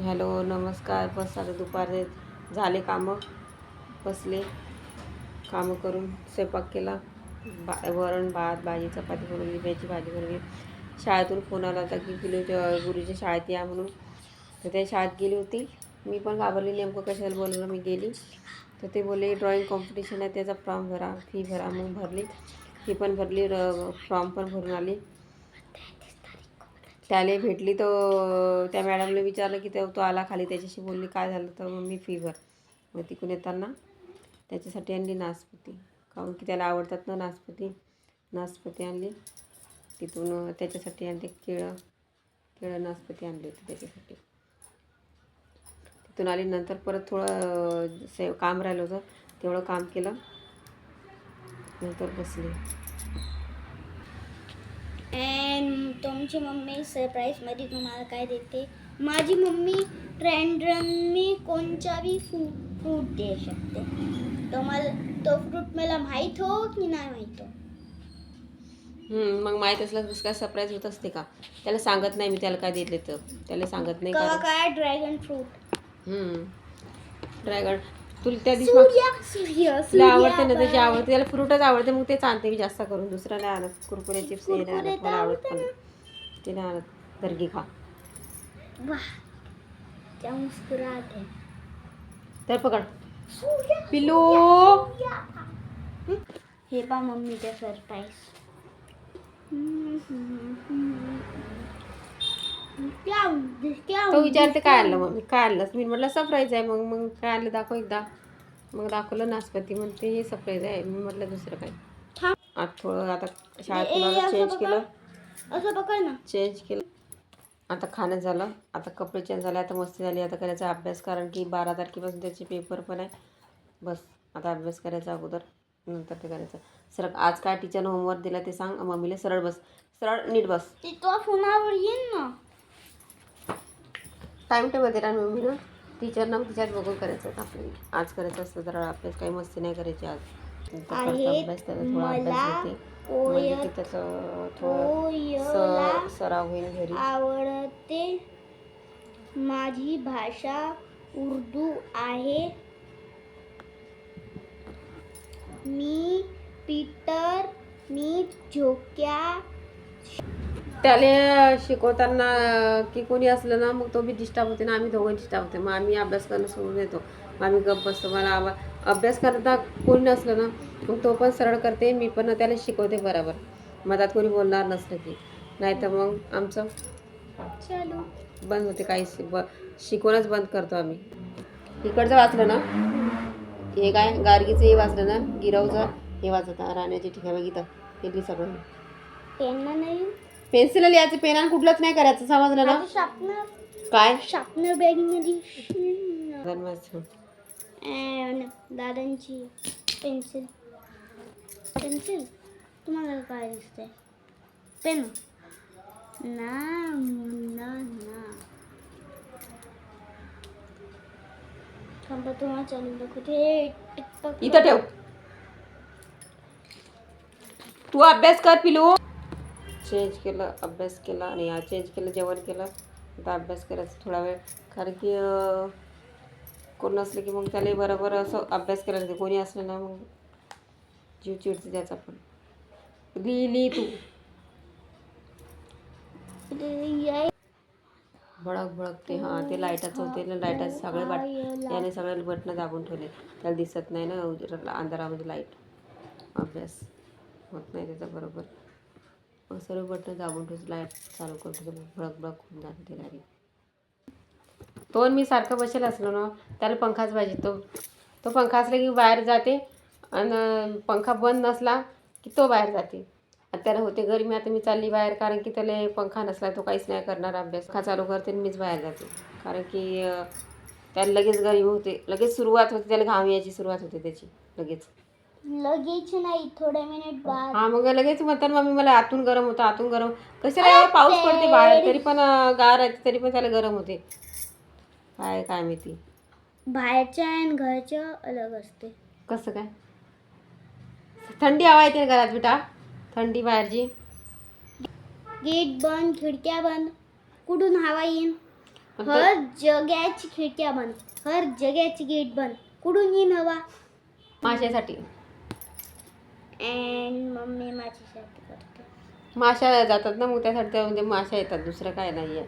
Hello नमस्कार. बस आता दुपारचे झाले कामं, बसले कामं करून स्वयंपाक केला. वरण भात भाजी चपाती बनवली, मेथी भाजी बनवली. शाळेतून फोन आला होता की गुरुच्या शाळेत या म्हणून. तर त्या शाळेत गेली होती. मी पण घाबरली, नेमकं कशाला बोलवलं. मी गेली तर ते बोलले ड्रॉइंग कॉम्पिटिशन आहे, त्याचा फॉर्म भरा, फी भरा. मग भरली, फी पण भरली, फॉर्म पण भरून आली. त्याला भेटली तर त्या मॅडमने विचारलं की तो आला खाली, त्याच्याशी बोलली काय झालं. तर मग मी फी भर. मग तिकडून येताना त्याच्यासाठी आणली नासपती, कारण की त्याला आवडतात ना नासपती आणली तिथून. त्याच्यासाठी आणते केळं नासपती आणली होती त्याच्यासाठी. तिथून आली, नंतर परत थोडं काम राहिलं होतं, तेवढं काम केलं, नंतर बसली. अँड तुमची मम्मी सरप्राईजमध्ये तुम्हाला काय देते? माझी मम्मी रँडमली कोणताही फ्रूट दे शकते. तो फ्रूट मला माहीत हो की नाही माहीत हो. मग माहीत असलं कसं काय सरप्राईज होत असते का? त्याला सांगत नाही मी त्याला काय दिले, तर त्याला सांगत नाही का? काय ड्रॅगन फ्रूट. ड्रॅगन तुला त्या दिवशी तुला आवडते ना, त्याची आवडते, त्याला फ्रूटच आवडते, मग तेच आणते मी जास्त करून. दुसरं नाही आणत. कुरकुरे चिप्स हे नाही आणत, मला आवडत पण ते नाही आणत. दर्गी खा. वाह, क्या मुस्कुराहट है. तर पकड पिल्लू. हे पा मम्मीचे सरप्राईज. तो विचारते काय आणलं मम्मी, काय आणलंस. मी म्हटलं सरप्राईज आहे. मग काय आणलं दाखव एकदा. मग दाखवलं नासपती. म्हणते हे सरप्राईज आहे. मी म्हटलं दुसरं काय. आता थोडं आता शाळेत चेंज केलं, असं पकड ना. चेंज केलं. आता खाणं झालं, आता कपडे चेंज झाले, आता मस्ती झाली. आता करायचा अभ्यास, कारण की 12 तारखेपासून त्याचे पेपर पण आहे. बस आता अभ्यास करायचा अगोदर, नंतर ते करायचं. सर आज काय टीचरनं होमवर्क दिला ते सांग मम्मीला. सरळ बस, सरळ नीट बस. तो फोनावर येईन ना. टाईम टेबल दिला मम्मीनं टीचरनं, तिच्यात बघून करायचं आपल्याला. आज करायचं असतं तर अभ्यास, काही मस्ती नाही करायची आज. अभ्यास त्याचा थोडा अभ्यास घेते, म्हणजे की त्याचं थोडं सराव होईल घरी. आवडते माझी भाषा उर्दू आहे. मी पीटर मी झोक्या. त्याला शिकवताना की कोणी असलं ना, मग तो बी डिस्टर्ब होते ना, आम्ही दोघं डिस्टर्ब होते. मग आम्ही अभ्यास करणं सोडून देतो, मग आम्ही गप्प बसतो. मला अभ्यास करता कोणी नसलं ना, मग तो पण सरळ करते, मी पण त्याला शिकवते बरोबर, मधात कोणी बोलणार नसलं की. नाही तर मग आमचं चलो बंद होते, काही शिकवणच बंद करतो आम्ही. इकडचं वाचलं ना, हे काय गार्गीचं हे वाचलं ना, गिरवचं हे वाचत, राहण्याची ठिकाणं गीता हे सगळं. पेन नाही, पेन्सिल लिहायचं, पेनानं कुठलंच नाही करायचं, समजलं ना. शार्पनर काय शार्पनर बॅग मध्ये. दादांची पेन्सिल. तुम्हाला काय दिसतंय? पेन ना मुन्ना ना. थांबा तुम्हाला चालू दाखवते. टिकटॉक इथं ठेव. तू अभ्यास कर पिलू. चेंज केलं, अभ्यास केला, आणि चेंज केलं, जेवण केलं. आता अभ्यास करायचा थोडा वेळ, कारण की कोण नसलं की मग त्याला बरोबर असं अभ्यास करायला लागते. कोणी असलं ना मग जीव चिडते त्याचा पण. लिही तू. भडक भडक ते ते लाईटाचं होते ना, लाईटाचे सगळे याने सगळे बटणं दाबून ठेवले, त्याला दिसत नाही ना अंधारामध्ये लाईट. अभ्यास होत नाही त्याचा बरोबर, मग सर्व बटणं दाबून ठेवतो, लाईट चालू करतो, भडक भडक होऊन जाते ते गाडी. तो मी सारखं बसेल असलो ना, त्याला पंखाच पाहिजे. तो पंखा असला की बाहेर जाते, आणि पंखा बंद नसला की तो बाहेर जाते. त्याला होते गरमी. आता मी चालली बाहेर, कारण की त्याला पंखा नसला तो काहीच नाही करणार अभ्यास. पंखा चालू करते आणि मीच बाहेर जाते, कारण की त्याला लगेच गरमी होते, लगेच सुरुवात होते, त्याला घाम यायची सुरुवात होते त्याची लगेच नाही, थोड्या मिनिट बाद. मग लगेच म्हणतात मम्मी मला आतून गरम होतं, आतून गरम. कशाला पाऊस पडते बाहेर, तरी पण गार आहे, तरी पण त्याला गरम होते. काय माहिती. बाहेरच्या आणि घरच्या अलग असते. कसं काय? थंडी हवा येते घरात बेटा, थंडी बाहेरची. गेट बंद, खिडक्या बंद, कुठून हवा येईन? हर जग्याची खिडक्या बंद, हर जग्याची गेट बंद. कुठून येईन हवा? माशासाठी. अँड मम्मी माझ्यासाठी करते. माशा जातात ना, मग त्यासाठी त्या म्हणजे माशा येतात, दुसरं काय नाही आहे.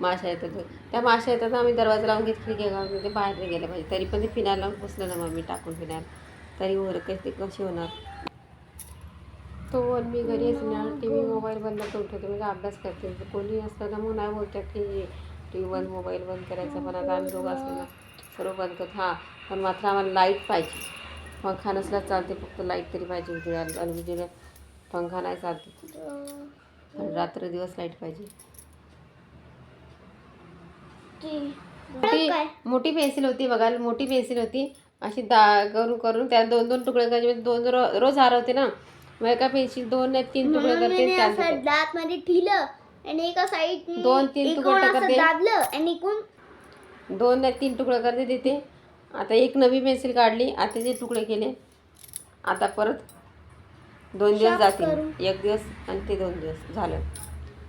माशा येतात, त्या माशा येतात ना, आम्ही दरवाजा लावून घेत खिडकी घालून ते बाहेर नाही गेले पाहिजे. तरी पण ते फिनायला लावून पुसलं ना मम्मी टाकून फिनायला, तरी वर ते कशी होणार. तो आणि मी घरी असणार टी व्ही मोबाईल बंद करून ठेवते, म्हणजे अभ्यास करते. कोणी असतं ना मग नाही बोलतात की टी व्ही बंद मोबाईल बंद करायचा, पण आता आम्ही दोघं असलो ना सर्व बंद करतो. हां, पण मात्र आम्हाला लाईट पाहिजे. पंखा नसला चालते, फक्त लाईट तरी पाहिजे उजेडाला, आणि उजेडात पंखा नाही चालते. आणि रात्र दिवस लाईट पाहिजे. मोठी पेन्सिल होती बघा, मोठी पेन्सिल होती अशी करून करून त्या 2-2 तुकडे करायचे, दोन रोज हरवते ना, मग एका पेन्सिल 2 नाही 3 तुकडे करते. दात मध्ये ठेवलं आणि एका साईड 2-3 तुकडे करते, दाबलं आणि इकडून 2 नाही 3 तुकडे करते तिथे. आता एक नवी पेन्सिल काढली, आता ते तुकडे केले. आता परत 2 दिवस जातील, 1 दिवस आणि ते 2 दिवस झालं.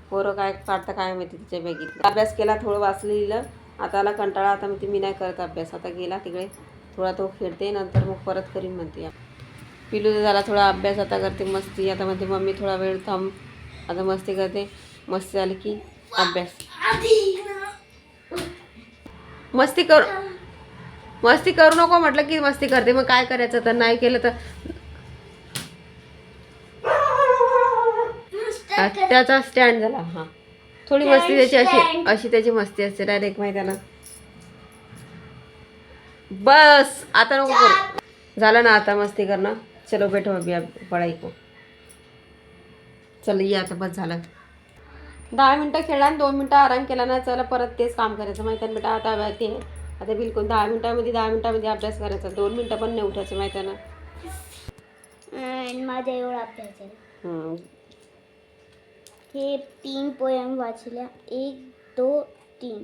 पोरं काय काढता काय माहिती तिच्या बॅगीत. अभ्यास केला, थोडं वाचलं लिहिलं. आता आला कंटाळा, आता म्हणते मी नाही करत अभ्यास. आता गेला तिकडे, थोडा तो खेळते, नंतर मग परत करीन म्हणते. पिलू झाला थोडा अभ्यास, आता करते मस्ती. आता म्हणते मम्मी थोडा वेळ थांब, आता मस्ती करते. मस्ती झाली की अभ्यास. मस्ती करू नको म्हटलं की मस्ती करते. मग काय करायचं, तर नाही केलं तर त्याचा स्टँड झाला. हां, थोडी मस्ती त्याची अशी त्याची मस्ती असते डायरेक्ट, माहिती आहे ना. बस आता नको करू, झालं ना आता मस्ती करणं. चलो बैठो अभी पढाई को. चल ये आता, बस झालं. 10 मिनटं खेळला आणि 2 मिनटं आराम केला ना, चला परत तेच काम करायचं, माहिती आहे बेटा. आता बिलकुल 10 मिनटामध्ये अभ्यास करायचा. 2 मिनटं पण नाही उठायचं, माहिती आहे ना. माझा एवढा अभ्यास आहे. हे 3 पोयम वाचल्या, 1 2 3,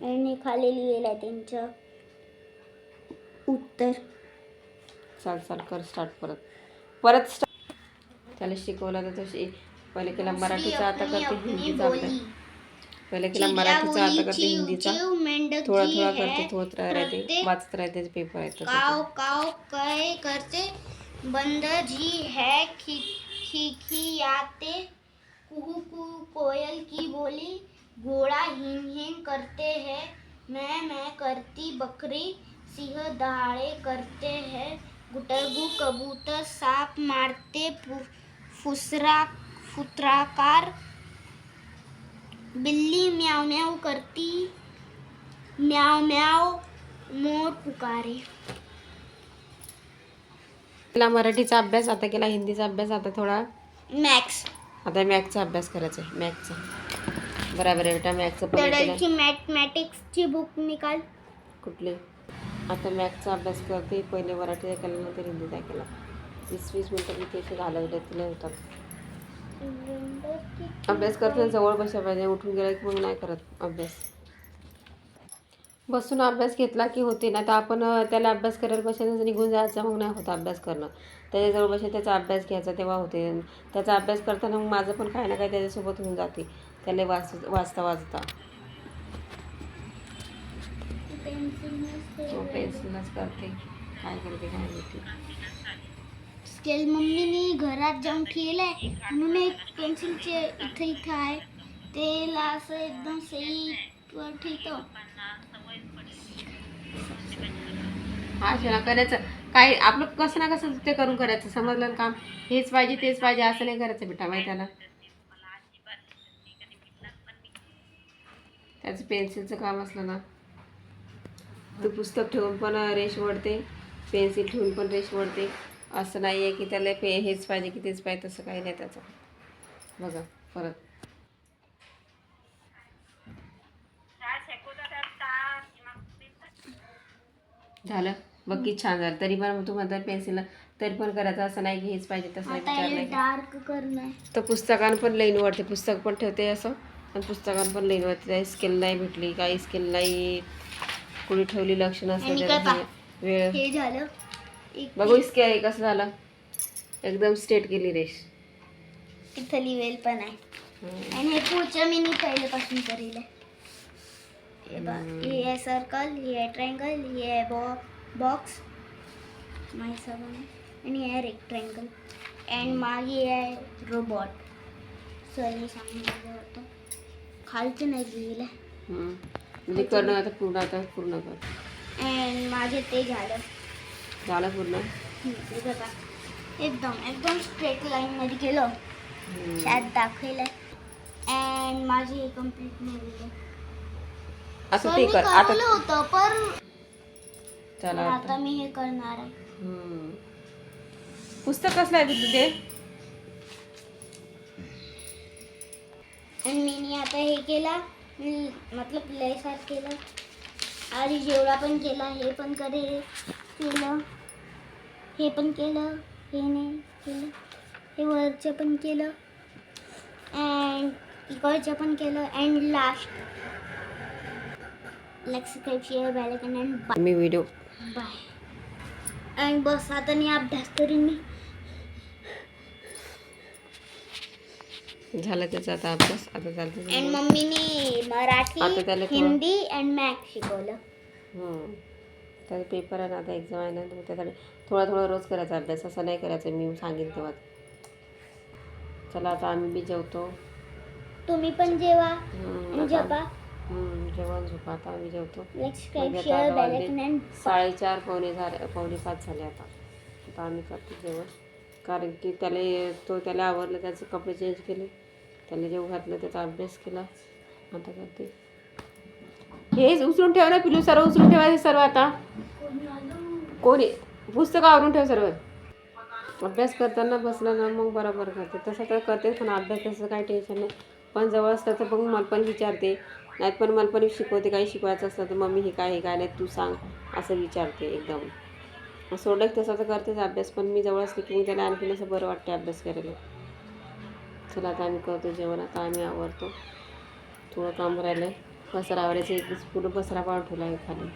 आणि खाली लिहिलेलं आहे त्यांचं उत्तर. चाल कर स्टार्ट परत स्टार्ट. त्याला शिकवलं तर तशी पहिले केला मराठीचा, आता करते हिंदीचा अभ्यास. पहिले केला मराठीचा, आता करते हिंदीचा. थोडा थोडा करते, थोडं राहते, वाचत राहते, पेपर आहे. काव काव काय करते, बंद जी है खिखियाते, कुहू कुहू कोयल की बोली, घोड़ा हिन हिन करते हैं, मैं करती बकरी, सिंह दहाड़े करते हैं, गुटरगू कबूतर साप मारते फुसराकार, बिल्ली म्याव म्याव करती, म्याव म्याव मोर पुकारे. केला मराठीचा अभ्यास, आता केला हिंदीचा अभ्यास. आता थोडा मॅथ्स, आता मॅथ्सचा अभ्यास करायचा आहे. मॅथ्सचा बरोबर आहे बेटा. मॅथ्सचं पण मॅथमॅटिक्सची बुक निकाल. कुठली? आता मॅथ्सचा अभ्यास करते. पहिले मराठीचा केला, नंतर हिंदीचा केला. 20-20 मिनटं मी ते घालवले तिला होतात. अभ्यास करताना जवळ बसा पाहिजे. उठून गेला की मग नाही करत अभ्यास. बसून अभ्यास घेतला की होते ना. तर आपण त्याला अभ्यास करायला बसायचं, निघून जायचं, मग नाही होता अभ्यास करणं. त्याच्याजवळ बसायचं, त्याचा अभ्यास घ्यायचा, तेव्हा होते. त्याचा अभ्यास करताना मग माझं पण काही ना काही त्याच्यासोबत होऊन जाते, त्याला वाचता पेन्सिलच करते. काय करते काय माहिती. स्केल मम्मीने घरात जाऊन ठेवलंय, म्हणून एक पेन्सिलचे इथं आहे, तेला असं एकदम सहीवर ठेवतो. हा शना करायचं काय आपलं, कसं ना कसं ते करून करायचं. समजलं काम, हेच पाहिजे तेच पाहिजे असं नाही करायचं बेटा, माहिती आहे ना. त्याचं पेन्सिलचं काम असलं ना, तू पुस्तक ठेवून पण रेश वळते, पेन्सिल ठेवून पण रेश वळते. असं नाही आहे की त्याला हेच पाहिजे की तेच पाहिजे, तसं काही नाही त्याचं. बघा परत झालं बघ की छान झालं. तरी पण तू म्हणतात पेन्सिलला तरी पण करायचं, असं नाही की हेच पाहिजे तसं नाही. डार्क करणं तर पुस्तकानं पण लाईन वाढते, पुस्तक पण ठेवते असं, आणि पुस्तकानं पण लाईन वाढते. काही स्केल नाही भेटली, काही स्केल नाही कुणी ठेवली, लक्ष नसतं वेळ. हे झालं बघू स्केल कसं झालं, एकदम स्ट्रेट गेली रेश. इथं लिवेल पण आहे, आणि हे पुढच्या मी पहिल्यापासून करेल. ये आहे सर्कल, हे आहे ट्रायंगल, हे आहे बॉक्स माहिती सगळं, आणि हे आहे रेक्ट्रँगल अँड मागे आहे रोबोट. सर हे सांगितलं होतं, खालचं नाही लिहिलं. म्हणजे करणं आता पूर्ण कर. अँड माझे ते झालं पूर्ण. हे बघा, एकदम स्ट्रेट लाईनमध्ये केलं, शाळेत दाखवलं. अँड माझे हे कम्प्लीट नाही झालं. असं ते कर आता. होतं पण चला आता मी हे करणार आहे. पुस्तक कसलं आहे तुझं ते? आणि मी आता हे केला, मतलब लय साफ केलं, आणि जेवढा पण केला हे पण केलं, हे पण केलं, हे नाही केलं, हे वरचं पण केलं, अँड इकडचं पण केलं, and last like subscribe share bell icon and मी व्हिडिओ बाय. अँड बस आता मी अभ्यास करीन. मी झालं त्याचा आता अभ्यास. आता चालतं. अँड मम्मीने आता मराठी, त्याला हिंदी अँड मॅथ शिकवलं. त्याचा पेपर आहे ना, आता एक्झाम आहे ना, तर त्यासाठी थोडा रोज करायचा अभ्यास, असं नाही करायचं मी सांगेन तेव्हा. चला आता आम्ही बी जेवतो. तुम्ही पण जेवा, झोपा. जेवण झोपा. आता आम्ही जेवतो. Subscribe share bell icon and 4:30 4:45 झाले आता आम्ही करतो जेवण. कारण की त्याला आवरलं, त्याचे कपडे चेंज केले, त्याला जेवू घातलं, त्याचा अभ्यास केला. आता करते. हेच उचलून ठेवा ना पिलू, सर्व उचलून ठेवायचे सर्व. आता कोणी पुस्तकं आवरून ठेव सर्व. अभ्यास करताना बसलं ना मग बरोबर करते. तसं तर करते, पण अभ्यासाचं काही टेन्शन नाही. पण जवळ असलं तर मग मला पण विचारते, नाहीत पण मला पण शिकवते. काही शिकवायचं असलं तर मम्मी हे काय नाही तू सांग असं विचारते. एकदम सोडलं तसं तर करतेच अभ्यास, पण मी जवळ असले की मग त्याला आणखीन असं बरं वाटते अभ्यास करायला. चला आता आम्ही करतो जेवण. आता आम्ही आवरतो. थोडं काम राहिलं आहे, पसरा आवरायचं. एक पूर्ण पसरा पाडून ठेवला आहे खाली.